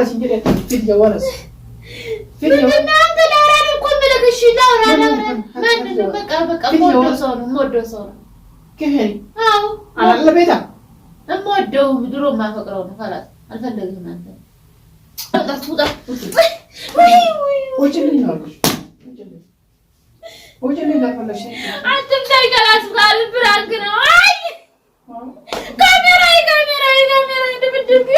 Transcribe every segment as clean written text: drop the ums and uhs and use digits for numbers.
ورث انجلي فيديو ورث فيديو ما انت لا رانا نقول لك الشيء لا ما انه بقى مودو صور كيف انا على بيتها مودو بدرو ما فكروا خلاص الفلغهم انت فوضى وجه لي نورك وجه لي لا ولا شيء انت بتاعي خلاص قال البرانك ነው አይ ካሜራ እንደምትደግ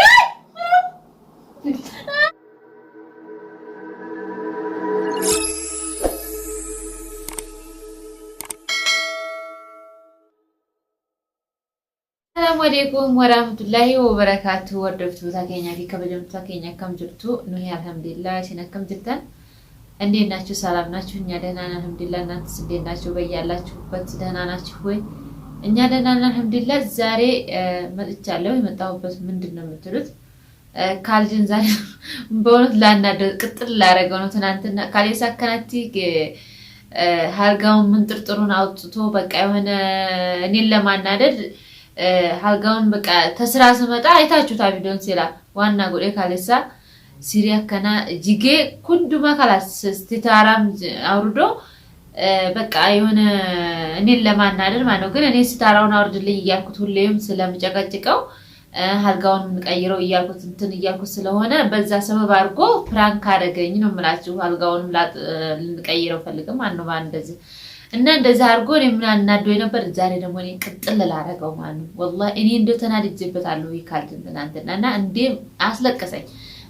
ሰላም አለይኩም ወራህመቱላሂ ወበረካቱ ወርደፍቱ ታገኛ ከበጀምቱ ታገኛ ከምጅርቱ ነው አልሐምዱሊላህ ሲነከም ጅርተን እንዴት ናችሁ ሰላም ናችሁ እኛ ደህና ነን አልሐምዱሊላህ እናንተስ እንዴት ናችሁ በያላችሁበት ደህና ናችሁ ወይ እኛ ደህና ነን አልሐምዱሊላህ ዛሬ መጥቻለሁ የመጣሁበት ምንድነው የምትሉት ካልጅን ዛሬ በእውነት ላናደ ቅጥል ላረገው ነው ትናንትና ካሌሳ ከናቲ ሃልጋውን ምን ጥርጥሩን አውጥቶ በቃ የሆነ እኔን ለማናደድ ሃልጋውን በቃ ተስራ ስመጣ አይታችሁታ ቪዲዮን ሲላ ዋና ጉዴ ካሌሳ ሲሪያ ከና ጂጌ ኩንዱማ ካላስ ስቲታራም አውርዶ በቃ የሆነ እኔን ለማናደድ ማለት ግን እኔ ስታራውን አውርድልኝ እያልኩት ሁሌም ስለምጨቀጭቀው ሃልጋውን ምን ቀይረው እያልኩት እንትን እያልኩት ስለሆነ በዛ ሰበብ አድርጎ ፕራንክ አደረገኝ ነው የምላችሁ ሃልጋውንም ልንቀይረው ፈልገም አንው እንደዚህ እና እንደዛ አድርጎ እኔ ምን አናዶኝ ነበር ዛሬ ደግሞ እኔ ቅጥል ላረጋው ማለት ነው والله እኔ እንደው ተናድጄበታለሁ ይካልትና እና እንዴ አስለቀሰኝ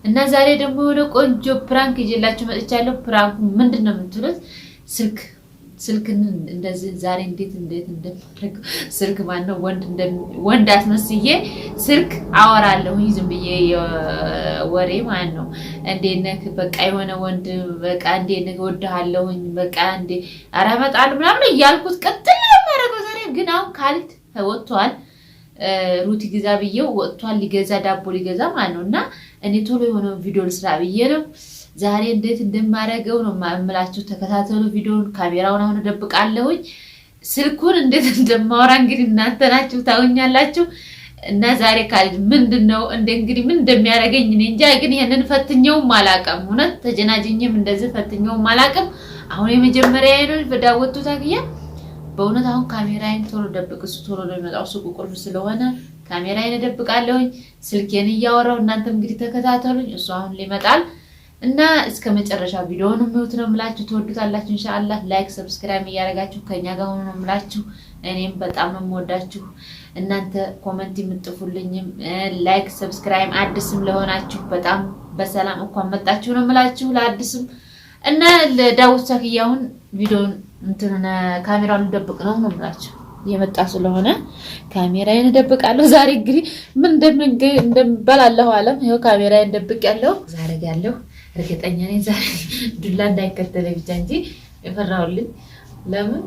እና ዛሬ ደግሞ ወደ ቆንጆ ፕራንክ ይዤላችሁ መጥቻለሁ ፕራንኩ ምንድነው የምትሉት ስልክን እንደዚህ ዛሬ እንዴት እንደማደርገው ስልክ ማነው ወንድ አስመስዬ ስልክ አወራለሁ ዝም ብዬ ወሬ ማለት ነው እንዴነክ በቃ የሆነ ወንድ በቃ እንዴነክ ወድሃለሁ በቃ እንዴ አራመጣል ምናምን እያልኩት ቀጥል ለማረገው ዛሬ ግን አሁን ካልት ወጥቷል ሩቲ ግዛ ብዬው ወጥቷል ሊገዛ ዳቦ ሊገዛ ማለት ነውና እኔ ቶሎ የሆነ ቪዲዮ ልስራ ብዬ ነው ዛሬ እንዴት እንደማረገው ነው ማምላችሁ ተከታተሉ ቪዲዮውን ካሜራውን አሁን ደብቃለሁኝ ስልኩን እንዴት እንደማወራ እንግዲህ እናንተ ናችሁ ታውኛላችሁ እና ዛሬ ካል ምንድነው እንግዲህ ምን እንደሚያረገኝ እኔ እንጃ ግን ይሄንን ፈትኘው ማላቀም ሆነ ተጀናጅኝም እንደዚህ ፈትኘው ማላቀም አሁን የመጀመሪያ ነው በዳወጡ ታግያ በእውነት አሁን ካሜራዬን ቶሎ ደብቅሱ ቶሎ ነው የሚመጣው ሱቁ ቁልፍ ስለሆነ ካሜራዬን ደብቃለሁኝ ስልኬን እያወራው እናንተም እንግዲህ ተከታተሉኝ እሱ አሁን ሊመጣል እና እስከ መጨረሻ ቪዲዮውን የሚውት ነው ምላችሁ ተወዱታላችሁ ኢንሻአላህ ላይክ ሰብስክራይብ ያረጋችሁ ከኛ ጋር ሆኖ ነው ምላችሁ እኔም በጣም ነው የምወዳችሁ እናንተ ኮሜንት የምትጥፉልኝም ላይክ ሰብስክራይብ አዲስም ለሆናችሁ በጣም በሰላም እንኳን መጣችሁ ነው ምላችሁ ለአዲስም እና ለዳውት ሰክያውን ቪዲዮውን እንትና ካሜራውን ደብቅ ነው ምላችሁ የመጣ ስለሆነ ካሜራዬን ደብቃለሁ ዛሬ እንግዲህ ምን እንደምባላለሁ አለም ይሄው ካሜራዬን ደብቅ ያለው ዛሬ ያለው እርግጠኛ ነኝ ዛሬ ዱላ እንዳይከተለ ብቻ እንጂ የፈራውልኝ ለምን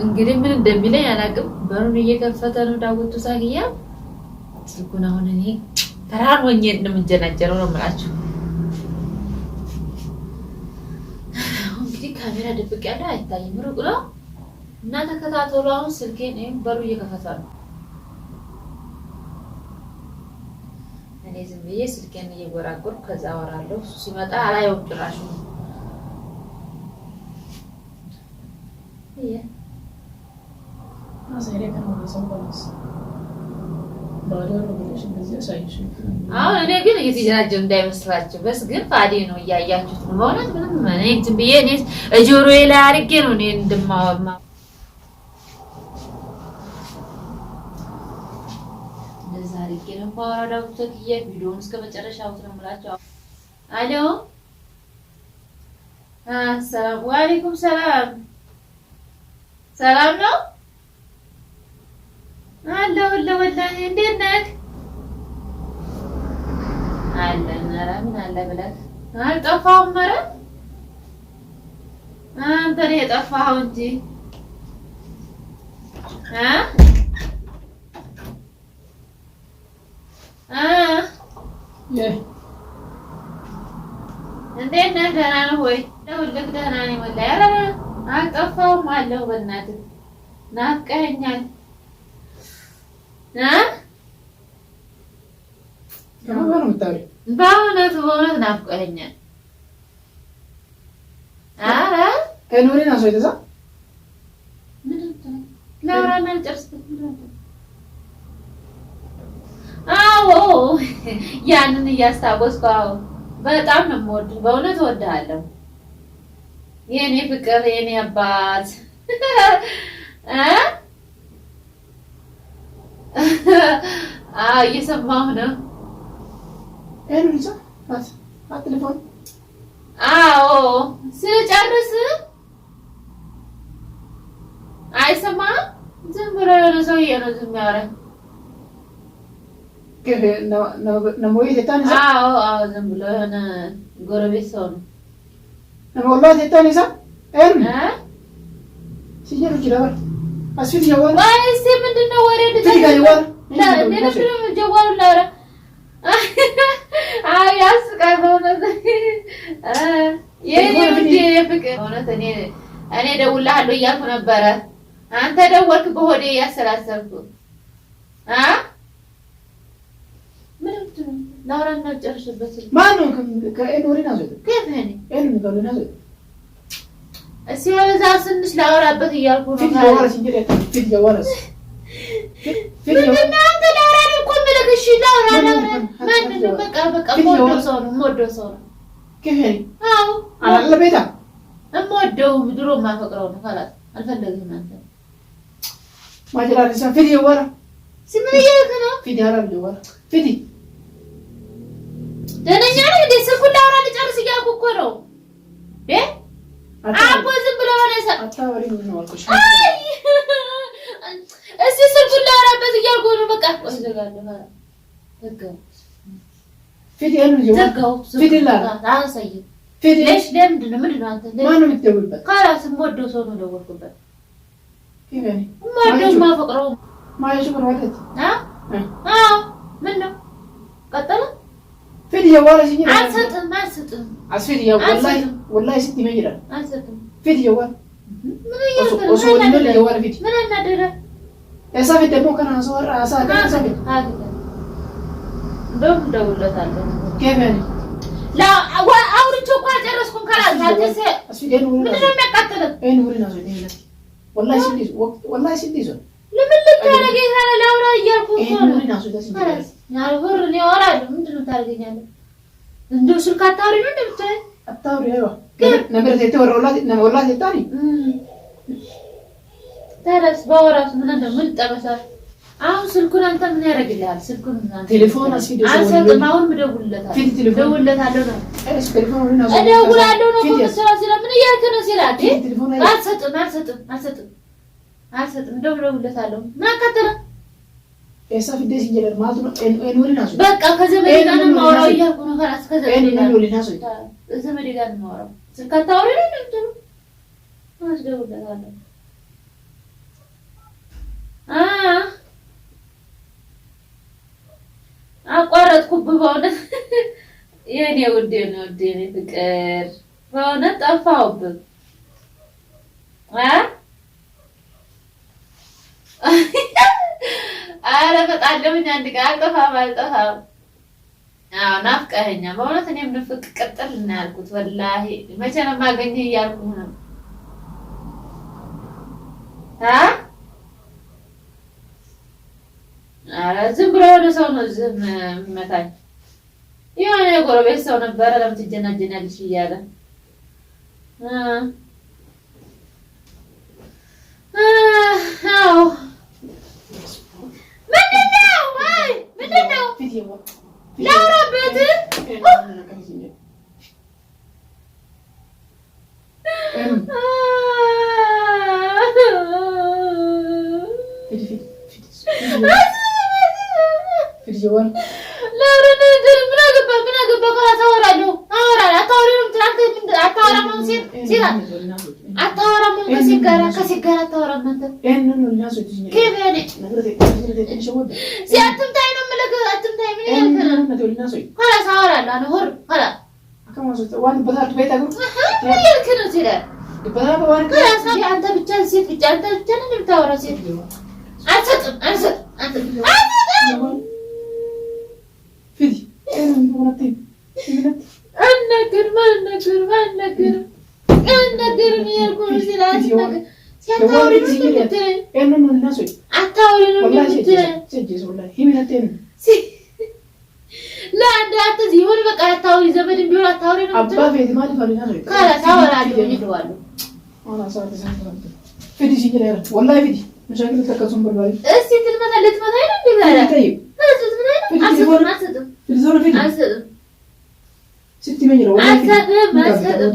እንግዲህ ምን እንደሚለኝ አላቅም በሩን እየከፈተ ነው ዳውቱ ሳግያ ስልኩን አሁን እኔ ተራን ሆኜ እንደምንጀናጀረው ነው ማለት እንግዲህ ካሜራ ደብቅ ያለው አይታይም ሩቅ ነው እና ተከታተሉ አሁን ስልኬን በሩ እየከፈተ ነው እኔ ዝም ብዬ ስልኬን እየጎራጎርኩ ከዛ አወራለሁ እሱ ሲመጣ አላየውም ጭራሽ አዛሬ ከሆነ ሰምባስ ባዶር ብለሽ እንደዚህ ሳይሽ አሁን እኔ ግን እየተጀናጀው እንዳይመስላችሁ በስ ግን ፋዲ ነው እያያችሁት ነው ማለት ምንም እኔ ዝም ብዬ እኔ ጆሮዬ ላይ አርጌ ነው እኔ እንደማወማ ከነም ባወራው ተክዬ ቪዲዮውን እስከ መጨረሻው ተመላችሁ አሎ ሰላም ወአለይኩም ሰላም ሰላም ነው አለው ወላሂ እንዴት ነህ አለና ምን አለ ብለህ አልጠፋሁም መረ አንተ ነህ የጠፋኸው እንጂ እንዴት ነህ ደህና ነህ ወይ ደውልልህ ደህና ነኝ ወላሂ ኧረ አልጠፋሁም አለሁ በእናትህ ናፍቀኸኛል በእውነት ናፍቆኸኛል። ኧረ ከኖሬና ሰው የተዛ ላውራና ልጨርስበት። አዎ ያንን እያስታወስኩ በጣም ነው የምወድህ። በእውነት እወድሃለሁ የኔ ፍቅር የኔ አባት። እየሰማሁ ነው። አዎ ስጨርስ አይሰማም። ዝም ብሎ የሆነ ሰውዬ ነው ዝም ያወራኝ። አዎ ዝም ብሎ የሆነ ጎረቤት ሰው ነው። እስኪ ምንድን ነው ወሬ ጀዋሉ ላውራ። ያስቃል በእውነት የኔ ውድ ፍቅር። እውነት እኔ እደውልልሃለሁ እያልኩ ነበረ። አንተ ደወልክ በሆዴ እያሰላሰልኩ። ላውራና ጨርስበት። ማነው እስኪ በዛ ትንሽ ላወራበት እያልኩ ነው። ምንድን ነው አንተ ላውራ ነው እኮ የምልህ። እሺ ላውራ። ማንን ነው? በቃ የምወደው ሰው ነው። የምወደው ድሮ የማፈቅረው ነው። ካላት አልፈለግህም አንተ ማጅራሪሳ ፊት የወራ ምን እያልክ ነው? ደህነኛ ነህ እንዴ? ስልኩን ላውራ ልጨርስ እያልኩ እኮ ነው። አቦ ዝም ብሎ ሆነ እስኪ ስልኩን ላወራበት እያልኩ ነው። በቃ ዘጋለሁ። ለምንድን ነው አንተ ካላስ የምወደው ሰው ነው ደወልኩበት። የምወደው የማፈቅረው ምን ነው ቀጠለ። አልሰጥም ምን አናደረ እንደውም እደውልለታለሁ። አውርቼው እኮ አልጨረስኩም። ምንድን ነው የሚያቃጥለው? ለምን ልታደርገኝ? ላውራ እያልኩ እኮ ነው። እኔ አወራለሁ። ምንድን ነው ታደርገኛለህ? እንደው ስልክ አታውሪ ነው እንደምትለኝ? ታዲያስ ባወራስ ምን ጠበሳል? አሁን ስልኩን አንተ ምን ያደርግልሃል? ስልኩን ቴሌፎን አልሰጥም። አሁን እደውልለታለሁ ነው እደውላለሁ ነው ምን እያልክ ነው ሲላት አልሰጥም እደውልለታለሁ። ምን አካተለ በቃ ከዘመዴ ጋር ነው የማወራው እያልኩ ነው። ከዘመዴ ጋር ነው የማወራው። ስልክ አታውሪ ነው እንደምትሉ እደውልለታለሁ። አቋረጥኩብህ በእውነት የኔ ውዴ ነው የኔ ፍቅር። በእውነት ጠፋሁብህ። ኧረ እመጣለሁኝ አንድ ቀን። አልጠፋም። ናፍቀኸኛል በእውነት። እኔም ንፍቅ ቅጥል እና ያልኩት ወላሂ መቼ ነው የማገኘህ እያልኩህ ነው። ኧረ ዝም ብሎ የሆነ ሰው ነው እዚህ የሚመታኝ። የሆነ የጎረቤት ሰው ነበረ። ለምን ትጀናጀናለሽ እያለ አዎ ምንድን ነው ላውራበት? Fidi, አልነገርም ያልኩህ ነው ሲላት ሲያታውሪ ነው የምትለኝ አታውሪ ነው የምትለኝ ለአንድ አንተ ይሁን በቃ አታውሪ ዘመድም ቢሆን አታውሪ ነው አባ ቤት ማለት ነው ካላ ታወራለሁ ይደዋሉ አና ሰዓት ሰዓት ፊዲ ሲጀራ والله ፊዲ مشاكل ተከሱም በልባል እስቲ ትልመታ ልትመታ አይደል እንዴ ታዲያ አሰጥም ስትመኝ ነው አሰጥም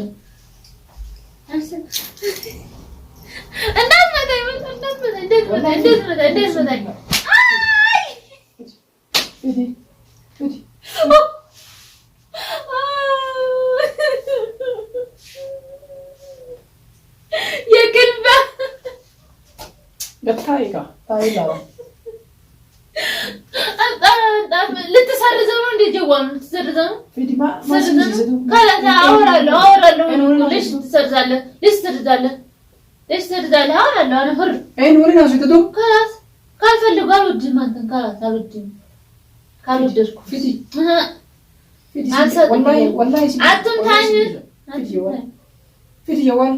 ልትሰርዘው ነው እንደ ጀዋኑ ልትሰርዘው ነው ካላታ አወራለሁ ልጅ ትሰርዛለህ አወራለሁ አነ ፍር ወሬ ነው ሲተዶ ካላስ ካልፈልጉ አልወድም አንተን ካላስ አልወድም ካልወደድኩ ፊዲ والله አትምታኝ ፊዲ የዋል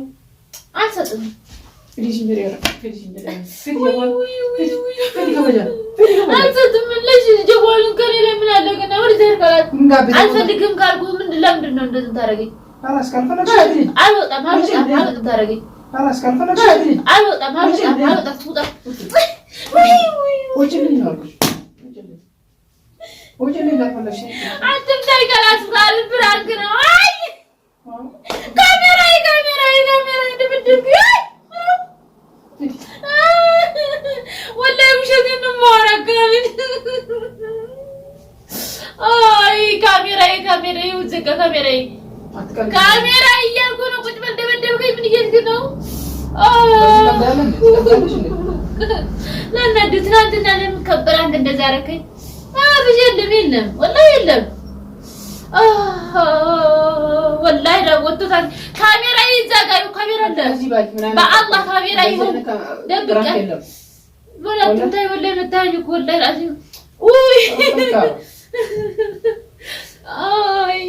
አልሰጥም ፊዲ ሲጀራ ፊዲ አልሰጥም ልጅ ጀዋሉን ከሌለ ምን አለ ገና ወደ ዘርካላት አልፈልግም ካልኩ ለምንድን ነው እንደዚህ ታረገኝ خلاص ካልፈለግሽ አልወጣም ታረገኝ خلاص ካልፈለግሽ አልወጣም ትውጣ ወጭልኝ ነው ወጭልኝ ካልፈለግሽ አትምታይ ካላስ ባል ብራንክ ነው አይ ካሜራ ድብድብ ወላሂ ውሸቴን ነው የማወራው አይ ካሜራ ውዝቀ ካሜራ እያልኩ ነው ቁጭ በል ደበደብከኝ ምን እያልክ ነው ለእናንተ ትናንትና ለምከበር አንተ እንደዛ አደረከኝ የለም ወላሂ የለም ወላሂ ዳወጥቷል ካሜራ ይዛጋዩ ካሜራ አለ በአላህ ካሜራ ይሁን ደብቀ ወላሂ ታይ ወላሂ መታኝ እኮ ወላሂ አዚም ኡይ አይ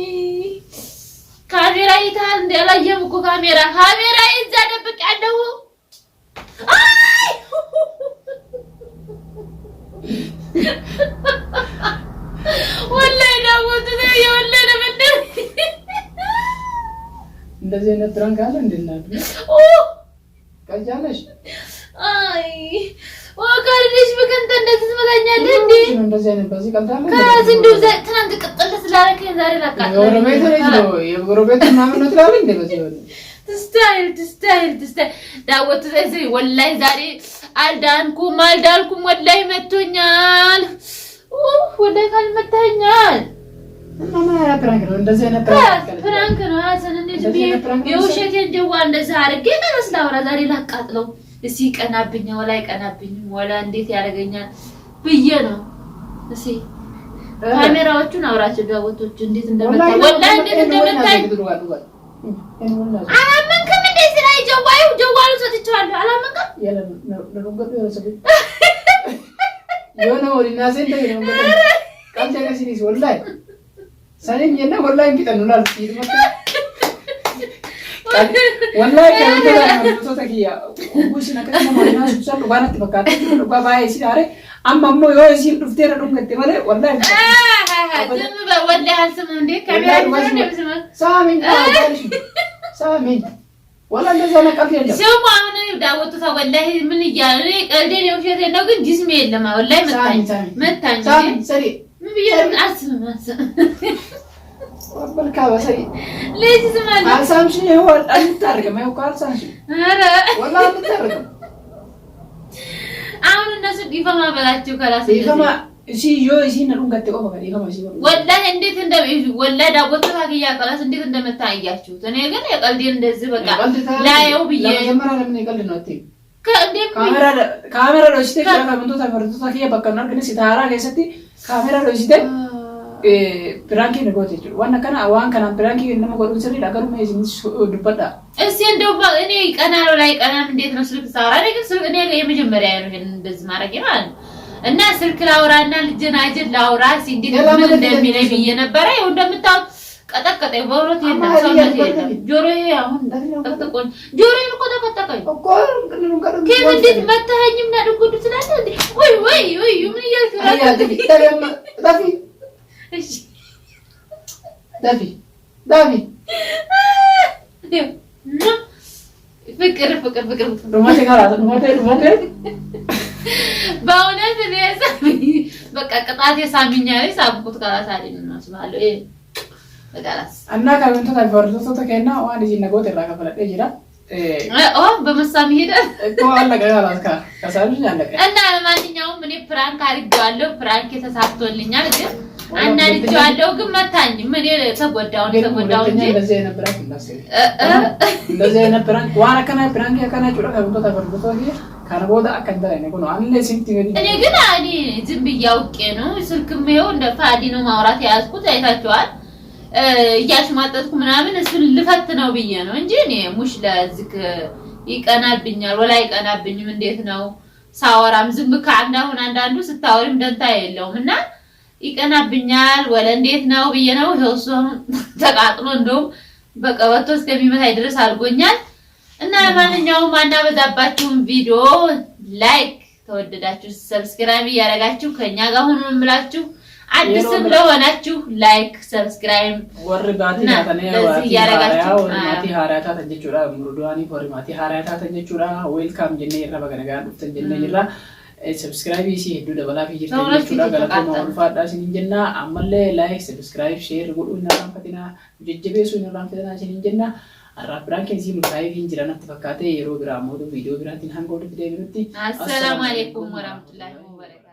ካሜራ ይታል እንደላየም እኮ ካሜራ ይዛ ደብቅ ያለው አይ ወላሂ ዳወጥቷ የወለደ ምንድን እንደዚህ አይነት ድራንክ አለ እንደናት ቀጃለሽ አይ ወካልሽ በከንተ እንደዚህ ትመታኛለህ እንዴ እንደዚህ አይነት በዚህ ቀልዳለ ከዚህ እንደው ትናንት ቅጥል ስላደረከኝ ዛሬ ላቃጥል የጎረቤት ምናምን ነው ትላለህ እንዴ በዚህ ወለ ትስታይል ዳወት ዘይ ወላሂ ዛሬ አልዳንኩም ወላሂ መቶኛል ወላሂ ካልመታኛል ማማ ፕራንክ ነው እንደዚህ አይነት ፕራንክ ነው አሰን እንዴ የውሸቴን ጀዋ እንደዛ አድርጌ ከመስላውራ ዛሬ ላቃጥለው እሺ ቀናብኛ ወላሂ ቀናብኝም ወላ እንዴት ያደርገኛል ብዬ ነው እሺ ካሜራዎቹን አውራቸው ዳወቶቹ እንዴት እንደመጣ ወላሂ እንዴት እንደመጣ አላመንክም እንዴ ስራይ ጀዋሉ ሰጥቻለሁ አላመንክም የሆነ ወዲና ሰንተ ነው ቀልድ ሲሪስ ወላሂ ሰኔም የለ ወላሂ ቢጠኑላል ይድመጣ ወላሂ ከመጣ ነው ተተኪያ ወሽና ከተማ ማና ሱሳሉ ባናት በቃታ ባባይ ሲዳሬ አማሞ የሆነ ሲል ዱፍቴራ ነው ገደ ማለት ወላሂ ደም በወላሂ አልሰማም እንዴ ካሜራ ነው ሳሚን ወላ እንደዛ ነቀፍ የለም ሰው አሁን ዳወቱ ወላሂ ምን ይያለ ቀልዴን የውሸቴ ነው ግን ጅስሜ የለም ወላሂ መታኝ ሰሪ ምን ቢያም አስመ ወበልካ በሰሪ ለዚህ ዘማን አሳምሽ ነው አልታረገ ማይው ካልሳንሽ አረ ወላ አልታረገ አሁን እነሱ ዲፋማ በላቸው ካላስ ዲፋማ እሺ እሺ ነው ገጠቆ ማለት ዲፋማ እሺ ወላሂ እንዴት ወላሂ ዳወቱ ታግያ ካላስ እንዴት እንደመታ አያችሁት እኔ ግን የቀልዴን እንደዚህ በቃ ላየው ብዬ ለመጀመሪያ ለምን ይቀልድ ነው አትይ ካሜራ ነው ሲተ ካሜራ ተፈርቶ ታኪያ በቀና ግን ሲታራ ከሰቲ ካሜራ ነው ሲተ ፕራንኪ ነው ጎቴ ዋና ከና ዋን ከና ፕራንኪ ነው መቆሩን ሰሪ ዳገሩ ማይዝንስ ዱበዳ እሺ እንደው እኔ ቀናሮ ላይ ቀናም እንዴት ነው ስልክ ሳወራ እኔ ግን ስልክ እኔ የመጀመሪያ ነው እንደዚህ ማድረግ ማለት ነው እና ስልክ ላውራና ልጅን አጀት ላውራ እንዴት ምን እንደሚለኝ ብዬ ነበር። ይኸው እንደምታውቁ ቀጠቀጠኝ በእውነት የለም ሰውነት የለም ጆሮዬ አሁን ጠቅጥቆኝ ጆሮዬን እኮ ተቀጠቀኝ ከምን እንዴት መታኸኝም ናድጉድ ትላለህ እንዴ ወይ ምን እያልክ ዳቪ ፍቅር በእውነት በቃ ቅጣት የሳሚኛል ሳብኩት ካላሳሪ ነው ስባለው በጋላስ እና ካንተ ታፈርቶ ተከና ዋን እዚህ ነገት ይራከፈለ ይራ በመሳም ሄዳል እኮ አለቀ ጋላስካ ከሳሉኝ አለቀ እና ለማንኛውም እኔ ፕራንክ አድርጌዋለሁ ፕራንክ ተሳክቶልኛል ግን አናድጄዋለሁ ግን መታኝ ምን ተጎዳው እንጂ እንደዚህ የነበረክ እንደዚህ የነበረክ ዋና ከና ፕራንክ ያከና ጩራ ከብቶ ታፈርቶ ካርቦዳ አከንዳ ነው አንለ ሲምቲ እኔ ግን ዝም ብያውቄ ነው ስልክም ይሄው እንደ ፋዲ ነው ማውራት ያዝኩት አይታችኋል እያሽማጠጥኩ ምናምን እሱን ልፈት ነው ብዬ ነው እንጂ እኔ ሙሽ ለዝክ ይቀናብኛል ወላ ይቀናብኝም እንዴት ነው ሳወራም ዝም ካንዳሁን አንዳንዱ ስታወሪም ደንታ የለውምና ይቀናብኛል ወላ እንዴት ነው ብዬ ነው እሱ ተቃጥሎ እንደውም በቀበቶ እስከሚመታይ ድረስ አልጎኛል እና ለማንኛውም አናበዛባችሁም ቪዲዮ ላይክ ተወደዳችሁ ሰብስክራይብ ያደርጋችሁ ከኛ ጋር ሆኖ እንምላችሁ አዲስም ለሆናችሁ ላይክ ሰብስክራይብ ወርባቲ ያረጋችሁ ማቲ ሃራታ ተጀቹራ ሙሩዳኒ ፎርማቲ ሃራታ ተጀቹራ ዌልካም ጀነ ይረባ ገነጋ ተጀነ ይራ ሰብስክራይብ ሲ ሄዱ ደበላ ፊጅር ተጀቹራ ገለቶ ማውልፋዳ ሲንጀና አመለ ላይክ ሰብስክራይብ ሼር ጉዱና ፈቲና ጀጀቤሱ ነው ፈቲና ሲንጀና አራብራንኬን ሲ ሙታይ ፊንጅራና ተፈካተ የሮግራም ቪዲዮ ግራቲን ሃንጎድ ቪዲዮ ቢሩቲ አሰላሙ አለይኩም ወራህመቱላሂ ወበረካቱ